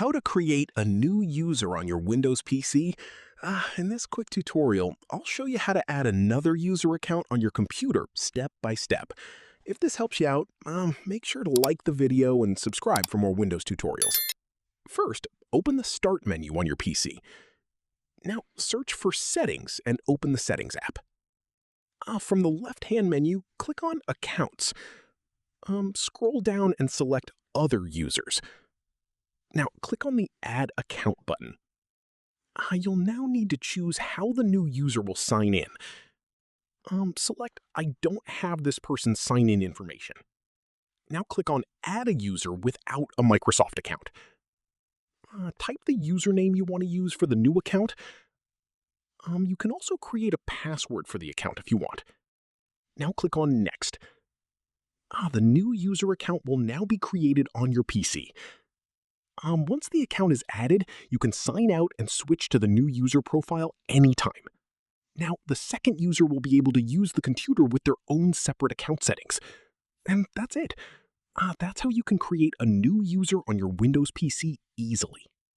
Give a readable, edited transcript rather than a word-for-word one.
How to create a new user on your Windows PC? In this quick tutorial, I'll show you how to add another user account on your computer step by step. If this helps you out, make sure to like the video and subscribe for more Windows tutorials. First, open the Start menu on your PC. Now, search for Settings and open the Settings app. From the left-hand menu, click on Accounts. Scroll down and select Other Users. Now, click on the Add Account button. You'll now need to choose how the new user will sign in. Select I don't have this person's sign-in information. Now click on Add a user without a Microsoft account. Type the username you want to use for the new account. You can also create a password for the account if you want. Now click on Next. The new user account will now be created on your PC. Once the account is added, you can sign out and switch to the new user profile anytime. Now, the second user will be able to use the computer with their own separate account settings. And that's it. That's how you can create a new user on your Windows PC easily.